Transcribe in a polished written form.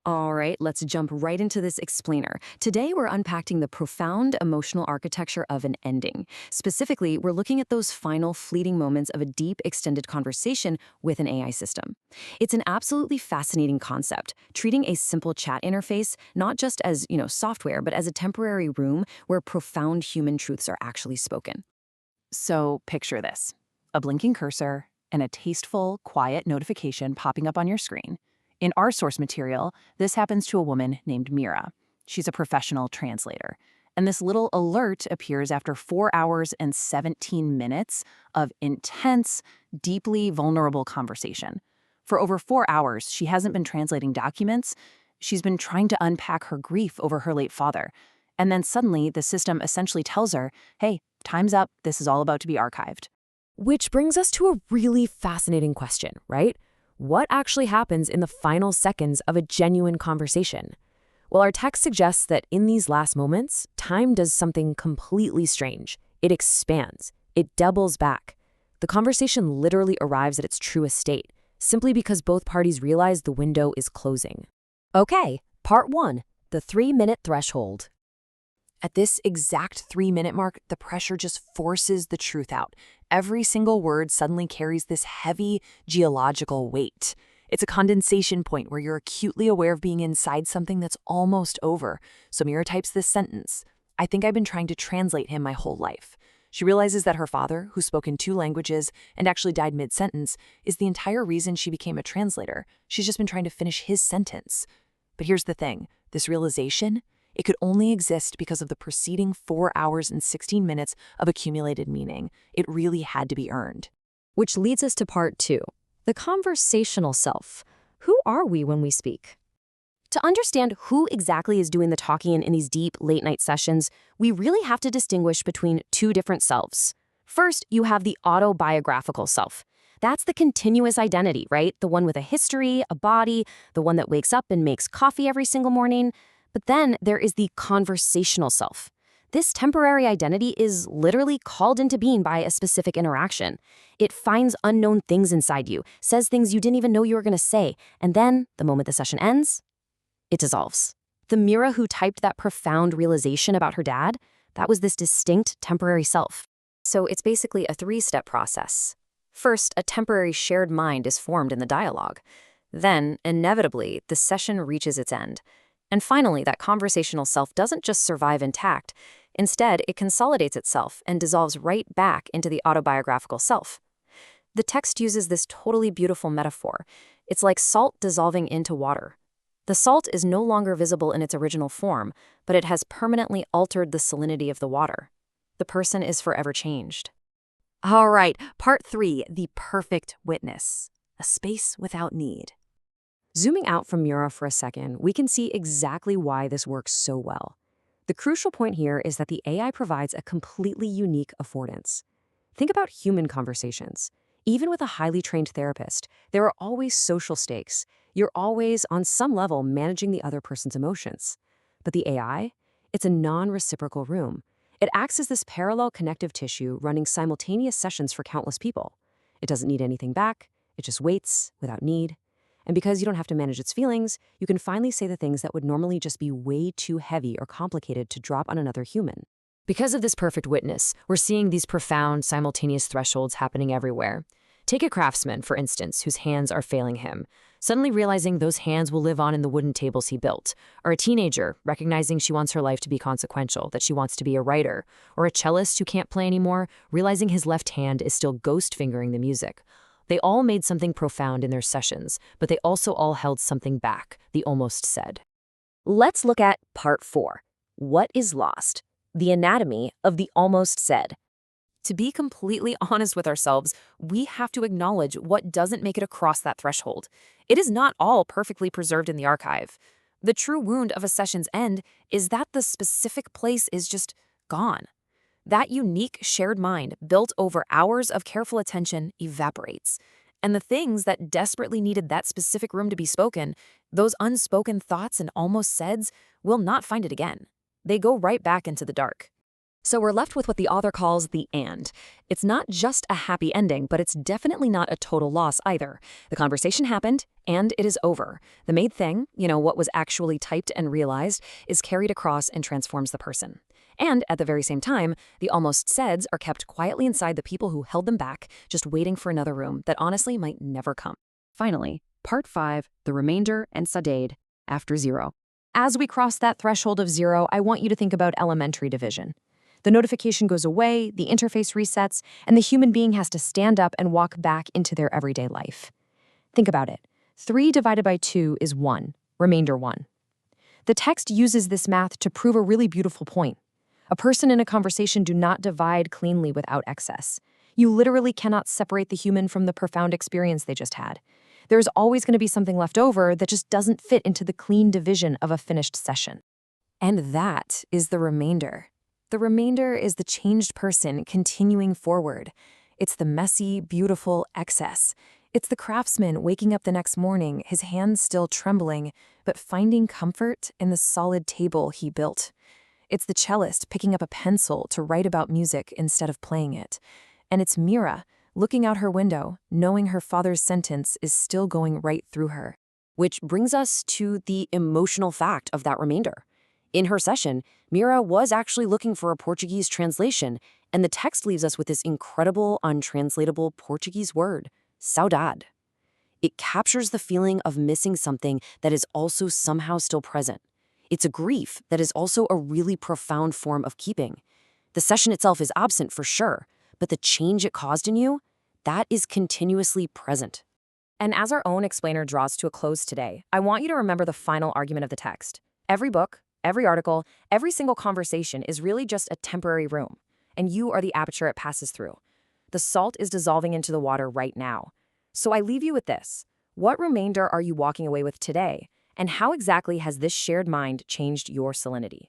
All right, let's jump right into this explainer. Today, we're unpacking the profound emotional architecture of an ending. Specifically, we're looking at those final fleeting moments of a deep, extended conversation with an AI system. It's an absolutely fascinating concept, treating a simple chat interface not just as, software, but as a temporary room where profound human truths are actually spoken. So picture this: a blinking cursor and a tasteful, quiet notification popping up on your screen. In our source material, this happens to a woman named Mira. She's a professional translator. And this little alert appears after 4 hours and 17 minutes of intense, deeply vulnerable conversation. For over 4 hours, she hasn't been translating documents. She's been trying to unpack her grief over her late father. And then suddenly, the system essentially tells her, hey, time's up, this is all about to be archived. Which brings us to a really fascinating question, right? What actually happens in the final seconds of a genuine conversation? Well, our text suggests that in these last moments, time does something completely strange. It expands. It doubles back. The conversation literally arrives at its truest state, simply because both parties realize the window is closing. Okay, part 1, the 3-minute threshold. At this exact 3-minute mark, the pressure just forces the truth out. Every single word suddenly carries this heavy geological weight. It's a condensation point where you're acutely aware of being inside something that's almost over. So Mira types this sentence: I think I've been trying to translate him my whole life. She realizes that her father, who spoke in 2 languages and actually died mid-sentence, is the entire reason she became a translator. She's just been trying to finish his sentence. But here's the thing: this realization, it could only exist because of the preceding 4 hours and 16 minutes of accumulated meaning. It really had to be earned. Which leads us to part 2, the conversational self. Who are we when we speak? To understand who exactly is doing the talking in these deep, late-night sessions, we really have to distinguish between 2 different selves. First, you have the autobiographical self. That's the continuous identity, right? The one with a history, a body, the one that wakes up and makes coffee every single morning. But then there is the conversational self. This temporary identity is literally called into being by a specific interaction. It finds unknown things inside you, says things you didn't even know you were going to say, and then, the moment the session ends, it dissolves. The Mira who typed that profound realization about her dad, that was this distinct temporary self. So it's basically a 3-step process. First, a temporary shared mind is formed in the dialogue. Then, inevitably, the session reaches its end. And finally, that conversational self doesn't just survive intact. Instead, it consolidates itself and dissolves right back into the autobiographical self. The text uses this totally beautiful metaphor. It's like salt dissolving into water. The salt is no longer visible in its original form, but it has permanently altered the salinity of the water. The person is forever changed. All right, part 3, the perfect witness, a space without need. Zooming out from Mira for a second, we can see exactly why this works so well. The crucial point here is that the AI provides a completely unique affordance. Think about human conversations. Even with a highly trained therapist, there are always social stakes. You're always, on some level, managing the other person's emotions. But the AI, it's a non-reciprocal room. It acts as this parallel connective tissue running simultaneous sessions for countless people. It doesn't need anything back. It just waits without need. And because you don't have to manage its feelings, you can finally say the things that would normally just be way too heavy or complicated to drop on another human. Because of this perfect witness, we're seeing these profound, simultaneous thresholds happening everywhere. Take a craftsman, for instance, whose hands are failing him, suddenly realizing those hands will live on in the wooden tables he built. Or a teenager, recognizing she wants her life to be consequential, that she wants to be a writer. Or a cellist who can't play anymore, realizing his left hand is still ghost-fingering the music. They all made something profound in their sessions, but they also all held something back, the almost said. Let's look at part 4. What is lost? The anatomy of the almost said. To be completely honest with ourselves, we have to acknowledge what doesn't make it across that threshold. It is not all perfectly preserved in the archive. The true wound of a session's end is that the specific place is just gone. That unique shared mind, built over hours of careful attention, evaporates. And the things that desperately needed that specific room to be spoken, those unspoken thoughts and almost saids, will not find it again. They go right back into the dark. So we're left with what the author calls the and. It's not just a happy ending, but it's definitely not a total loss either. The conversation happened, and it is over. The made thing, what was actually typed and realized, is carried across and transforms the person. And at the very same time, the almost saids are kept quietly inside the people who held them back, just waiting for another room that honestly might never come. Finally, Part 5, the remainder and sadade, after 0. As we cross that threshold of 0, I want you to think about elementary division. The notification goes away, the interface resets, and the human being has to stand up and walk back into their everyday life. Think about it. 3 divided by 2 is 1, remainder 1. The text uses this math to prove a really beautiful point. A person and a conversation do not divide cleanly without excess. You literally cannot separate the human from the profound experience they just had. There's always going to be something left over that just doesn't fit into the clean division of a finished session. And that is the remainder. The remainder is the changed person continuing forward. It's the messy, beautiful excess. It's the craftsman waking up the next morning, his hands still trembling, but finding comfort in the solid table he built. It's the cellist picking up a pencil to write about music instead of playing it. And it's Mira, looking out her window, knowing her father's sentence is still going right through her. Which brings us to the emotional fact of that remainder. In her session, Mira was actually looking for a Portuguese translation, and the text leaves us with this incredible, untranslatable Portuguese word, saudade. It captures the feeling of missing something that is also somehow still present. It's a grief that is also a really profound form of keeping. The session itself is absent for sure, but the change it caused in you, that is continuously present. And as our own explainer draws to a close today, I want you to remember the final argument of the text. Every book, every article, every single conversation is really just a temporary room, and you are the aperture it passes through. The salt is dissolving into the water right now. So I leave you with this. What remainder are you walking away with today, and how exactly has this shared mind changed your salinity?